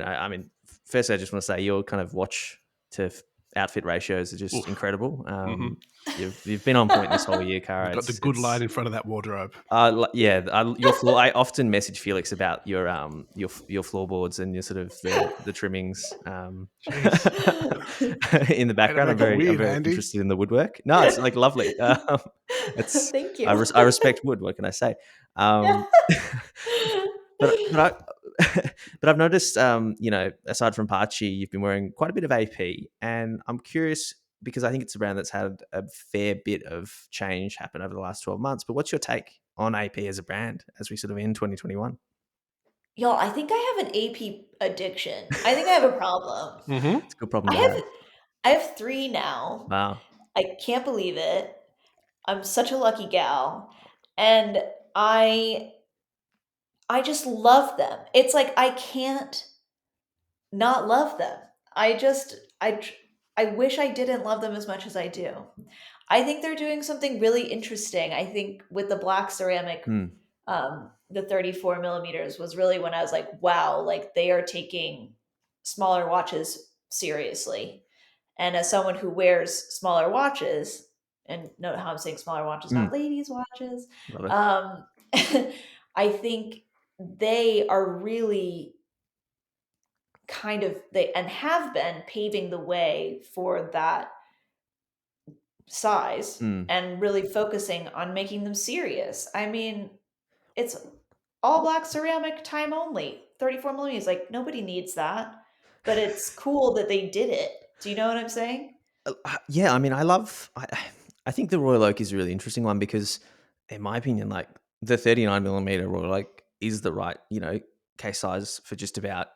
I mean, firstly, I just want to say your kind of watch to outfit ratios are just incredible. You've been on point this whole year, Cara. You've got the good light in front of that wardrobe. Your floor. I often message Felix about your floorboards and your sort of the trimmings in the background. I'm very interested in the woodwork. No, it's like lovely. Thank you. I respect wood. What can I say? But I've noticed, aside from Parchee, you've been wearing quite a bit of AP, and I'm curious because I think it's a brand that's had a fair bit of change happen over the last 12 months. But what's your take on AP as a brand as we sort of end 2021? Y'all, I think I have an AP addiction. I think I have a problem. It's a good problem to have. I have 3 now. Wow. I can't believe it. I'm such a lucky gal. And I just love them. It's like I can't not love them. I wish I didn't love them as much as I do. I think they're doing something really interesting. I think with the black ceramic, the 34 millimeters was really when I was like, wow, like they are taking smaller watches seriously. And as someone who wears smaller watches, and note how I'm saying smaller watches, not ladies' watches, I think they are really and have been paving the way for that size and really focusing on making them serious. I mean, it's all black ceramic, time only, 34 millimeters. Like nobody needs that, but it's cool that they did it. Do you know what I'm saying? Yeah, I mean, I think the Royal Oak is a really interesting one because, in my opinion, like the 39 millimeter Royal Oak is the right, case size for just about,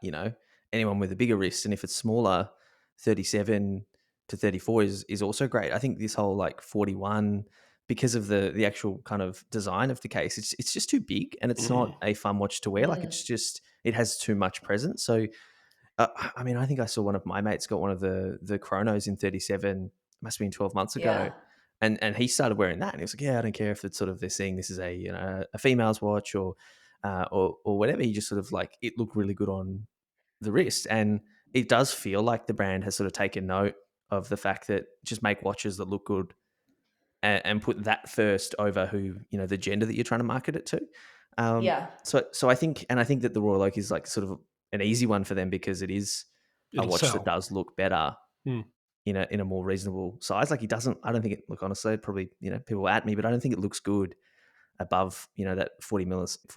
anyone with a bigger wrist. And if it's smaller, 37 to 34 is also great. I think this whole like 41, because of the actual kind of design of the case, it's just too big, and it's not a fun watch to wear. Like it has too much presence. So I mean, I think I saw one of my mates got one of the chronos in 37, must have been 12 months ago. And he started wearing that, and he was like, yeah, I don't care if it's sort of they're seeing this as a female's watch or whatever. He just sort of like, it looked really good on the wrist. And it does feel like the brand has sort of taken note of the fact that just make watches that look good and put that first over who, the gender that you're trying to market it to. So I think that the Royal Oak is like sort of an easy one for them, because it is It'll a watch sell. that does look better in a more reasonable size. Like I don't think it, look, honestly, probably, people at me, but I don't think it looks good above, that 40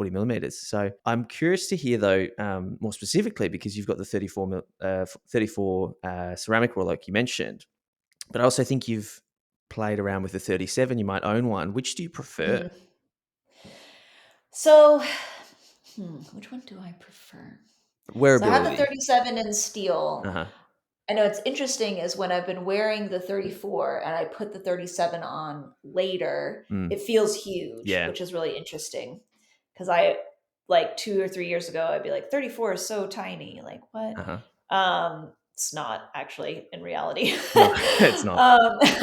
millimeters. So I'm curious to hear though, more specifically, because you've got the 34 ceramic Royal Oak you mentioned, but I also think you've played around with the 37. You might own one. Which do you prefer? So, which one do I prefer? Wearability. So I have the 37 in steel. I know it's interesting is when I've been wearing the 34 and I put the 37 on later, it feels huge, which is really interesting. Because I, like 2 or 3 years ago, I'd be like, 34 is so tiny. Like, what? It's not actually in reality. No, it's not.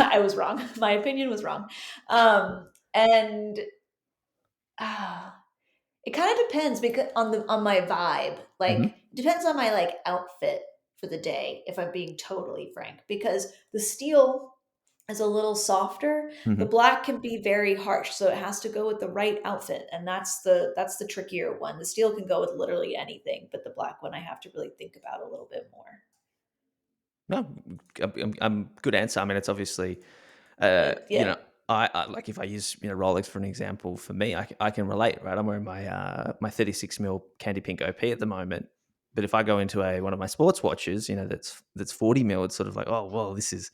I was wrong. My opinion was wrong. And it kind of depends because on my vibe. Like, it depends on my like outfit for the day, if I'm being totally frank, because the steel is a little softer. The black can be very harsh, so it has to go with the right outfit, and that's the trickier one. The steel can go with literally anything, but the black one I have to really think about a little bit more. No, good answer. I mean, it's obviously, I like, if I use Rolex for an example, for me, I can relate, right? I'm wearing my 36 mil Candy Pink OP at the moment, but if I go into one of my sports watches, that's 40 mil, it's sort of like, oh well, this is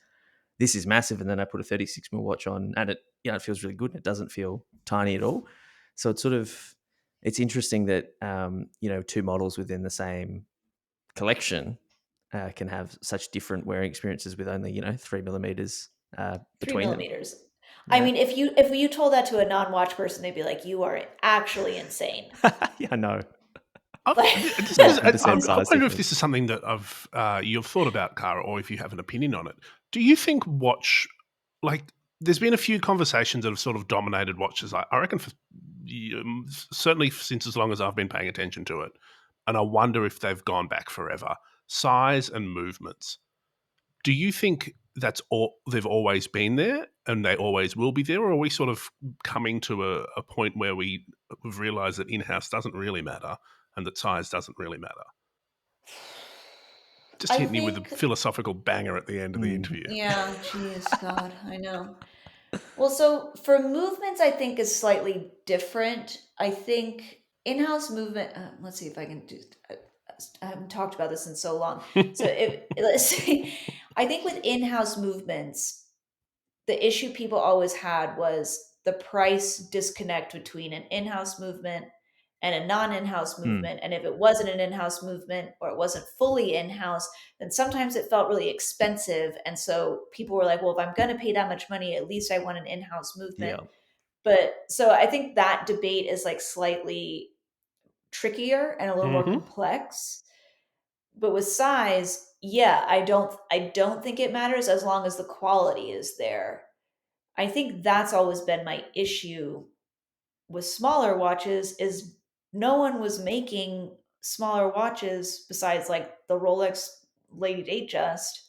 massive, and then I put a 36 mil watch on, and it feels really good, and it doesn't feel tiny at all. So it's interesting that two models within the same collection can have such different wearing experiences with only 3 millimeters between 3 millimeters. them. I mean, if you told that to a non-watch person, they'd be like, "You are actually insane." Yeah, I know. I wonder if this is something that you've thought about, Cara, or if you have an opinion on it. Do you think there's been a few conversations that have sort of dominated watches, I reckon, certainly since as long as I've been paying attention to it, and I wonder if they've gone back forever. Size and movements. Do you think they've always been there and they always will be there, or are we sort of coming to a point where we've realised that in-house doesn't really matter and that size doesn't really matter? Just hitting you with a philosophical banger at the end of the interview. Yeah, geez, God, I know. Well, so for movements, I think is slightly different. I think in-house movement. Let's see if I can do. I haven't talked about this in so long. So let's see. I think with in-house movements, the issue people always had was the price disconnect between an in-house movement and a non-in-house movement. And if it wasn't an in-house movement or it wasn't fully in-house, then sometimes it felt really expensive. And so people were like, well, if I'm going to pay that much money, at least I want an in-house movement. Yeah. But so I think that debate is like slightly trickier and a little more complex. But with size, yeah, I don't think it matters as long as the quality is there. I think that's always been my issue with smaller watches is no one was making smaller watches besides like the Rolex Lady Datejust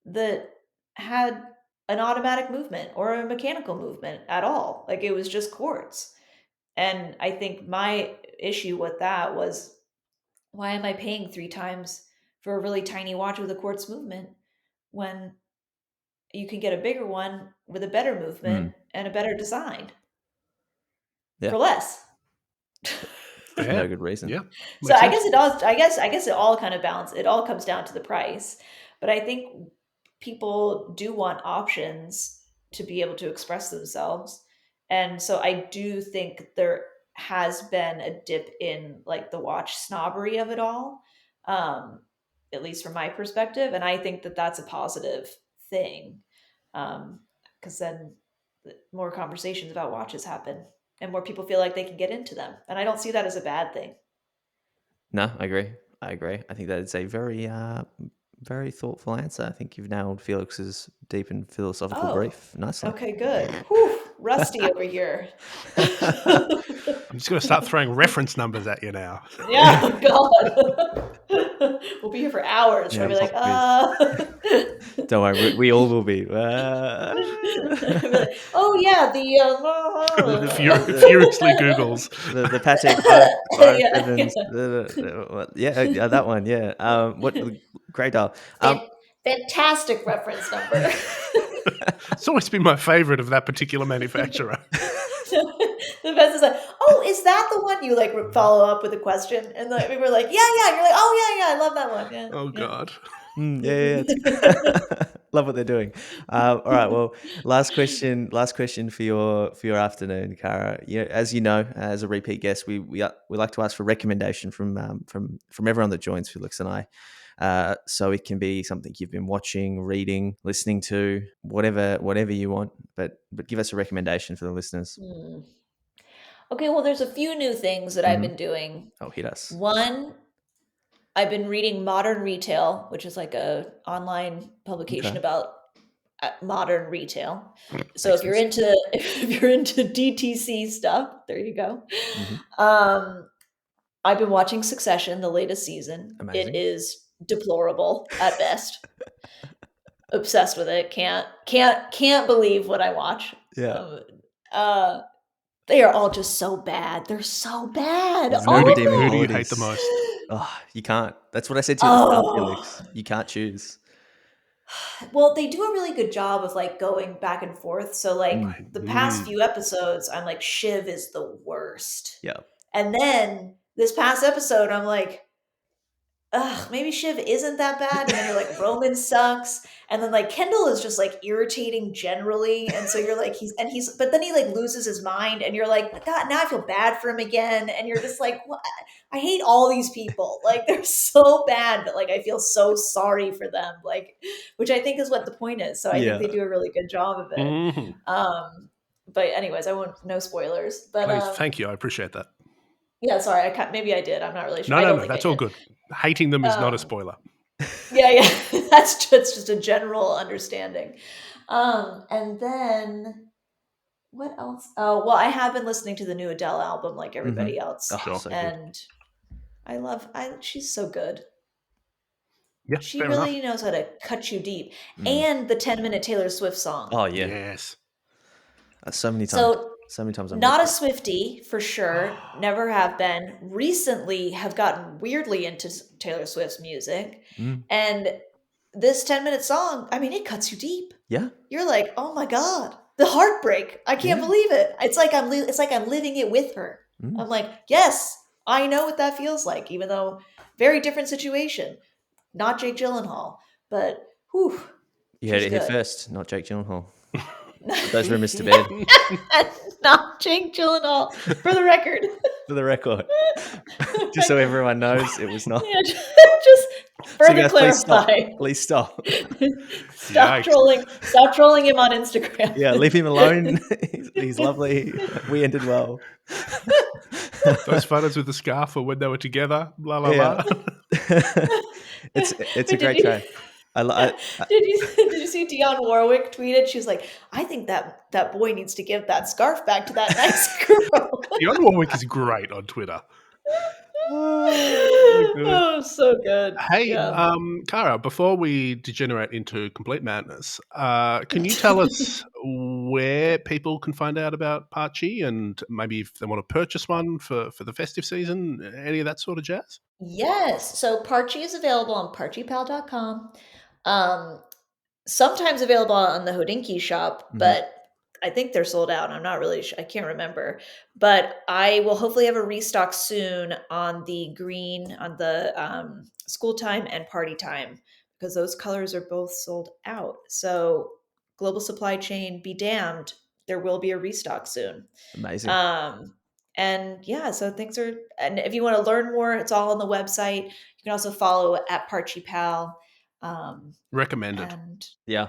that had an automatic movement or a mechanical movement at all. Like it was just quartz. And I think my issue with that was, why am I paying 3 times for a really tiny watch with a quartz movement when you can get a bigger one with a better movement and a better design for less? No good reason. Yeah. So I guess it does. I guess it all kind of balances. It all comes down to the price. But I think people do want options to be able to express themselves. And so I do think there has been a dip in like the watch snobbery of it all, at least from my perspective. And I think that that's a positive thing, because then more conversations about watches happen and more people feel like they can get into them. And I don't see that as a bad thing. No, I agree. I think that is a very, very thoughtful answer. I think you've nailed Felix's deep and philosophical Oh, brief nicely. okay, good. Whew, rusty over here. I'm just going to start throwing reference numbers at you now. Yeah, God. We'll be here for hours. Yeah, I'll be like, Don't worry, we all will be. I'll be like, oh yeah, Furiously Googles. the Patek yeah, that one, yeah. What great dial. Fantastic reference number. It's always been my favorite of that particular manufacturer. The best is like, oh, is that the one? You like follow up with a question, and like we were like, yeah. You're like, oh yeah, I love that one. Yeah. Oh God. Yeah. Love what they're doing. All right. Well, last question for your afternoon, Cara. As you know, as a repeat guest, we like to ask for recommendation from everyone that joins Felix and I. So it can be something you've been watching, reading, listening to, whatever you want. But give us a recommendation for the listeners. Okay. Well, there's a few new things that I've been doing. Oh, hit us. One, I've been reading Modern Retail, which is like a online publication about modern retail. So if you're into DTC stuff, there you go. I've been watching Succession, the latest season. Amazing. It is deplorable at best. Obsessed with it. Can't believe what I watch. Yeah. They are all just so bad. They're so bad. Who do you hate the most? Oh, you can't. That's what I said to you at the start, Felix. You can't choose. Well, they do a really good job of like going back and forth. So like the past few episodes, I'm like, Shiv is the worst. Yeah. And then this past episode, I'm like, ugh, maybe Shiv isn't that bad. And then you're like, Roman sucks. And then like Kendall is just like irritating generally. And so you're like, but then he like loses his mind and you're like, God, now I feel bad for him again. And you're just like, what? I hate all these people. Like they're so bad, but like I feel so sorry for them. Like, which I think is what the point is. So I think they do a really good job of it. But anyways, I won't, no spoilers. But please, thank you. I appreciate that. Yeah, sorry. Maybe I did. I'm not really sure. No, that's all good. Hating them is not a spoiler. Yeah. That's just a general understanding. And then what else? Oh, well, I have been listening to the new Adele album like everybody else. Oh, so and she's so good. Yeah, she really knows how to cut you deep. And the 10-minute Taylor Swift song. Oh, yeah. Yes. So many times. So many times. Not a Swiftie for sure. Never have been. Recently have gotten weirdly into Taylor Swift's music. And this 10-minute song, I mean, it cuts you deep. Yeah. You're like, oh my God, the heartbreak. I can't believe it. It's like I'm living it with her. I'm like, yes, I know what that feels like, even though very different situation. Not Jake Gyllenhaal, but whew. You heard it here first, not Jake Gyllenhaal. Those rumors to bed. Not Jake Gyllenhaal, for the record. For the record. Just so everyone knows, it was not. Yeah, just further clarify. Please stop. Stop trolling him on Instagram. Yeah, leave him alone. He's lovely. We ended well. Those photos with the scarf or when they were together, blah, blah, blah. It's a great track. Did you see Dionne Warwick tweeted? She was like, I think that boy needs to give that scarf back to that nice girl. Dionne Warwick is great on Twitter. Oh, so good. Hey, Cara, before we degenerate into complete madness, can you tell us where people can find out about Parchee and maybe if they want to purchase one for the festive season, any of that sort of jazz? Yes. So Parchee is available on parcheepal.com. Sometimes available on the Hodinkee shop, but I think they're sold out. I'm not really sure. I can't remember. But I will hopefully have a restock soon on the green, on the school time and party time, because those colors are both sold out. So global supply chain, be damned, there will be a restock soon. Amazing. And yeah, so things are, and if you want to learn more, it's all on the website. You can also follow at Parchee Pal. Recommended. And Yeah.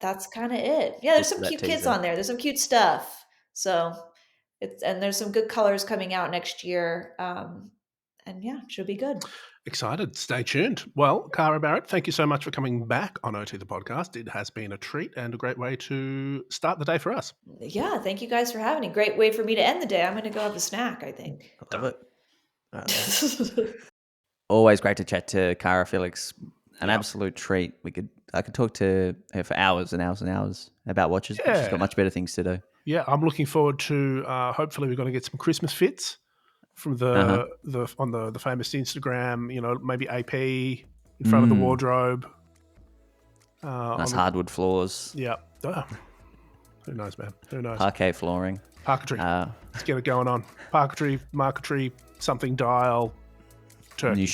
that's kind of it. Yeah, there's Thanks for some that cute kids teaser. on there. There's some cute stuff. So and there's some good colors coming out next year. And yeah, should be good. Excited. Stay tuned. Well, Cara Barrett, thank you so much for coming back on OT the podcast. It has been a treat and a great way to start the day for us. Yeah, thank you guys for having me. Great way for me to end the day. I'm going to go have a snack, I think. I love it. All right, man. Always great to chat to Cara, Felix. An Yeah. absolute treat. I could talk to her for hours and hours and hours about watches, but she's Yeah. got much better things to do. Yeah, I'm looking forward to. Hopefully, we're going to get some Christmas fits from the on the famous Instagram. You know, maybe AP in front of the wardrobe. Nice hardwood floors. Yeah. Who knows, man? Who knows? Parquet flooring. Parquetry. Let's get it going on. Parquetry, marquetry, something dial. Turkey.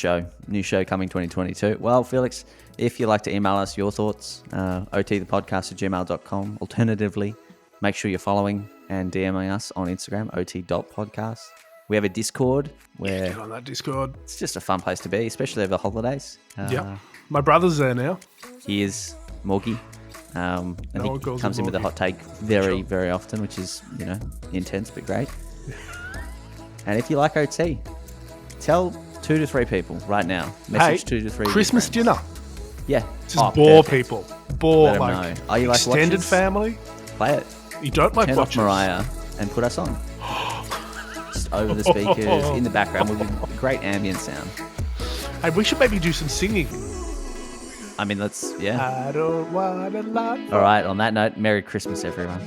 New show coming 2022. Well, Felix, if you'd like to email us your thoughts, otthepodcast@gmail.com. Alternatively, make sure you're following and DMing us on Instagram, ot.podcast. We have a Discord where Get on that Discord. it's just a fun place to be, especially over the holidays. Yeah. My brother's there now. He is Morgie. And No one he calls comes him in with a Morgie. hot take very, Sure. very often, which is, intense but great. And if you like OT, tell 2 to 3 people right now. Message 2 to 3. Christmas friends. dinner. Yeah. Just bore perfect. people. Bore Let 'em like know. Are you like extended watches? family. Play it. You don't like Turn watches. off Mariah and put us on. Just over the speakers in the background with a great ambient sound. Hey, we should maybe do some singing. I mean, yeah. I don't want a lot. All right. On that note, Merry Christmas, everyone.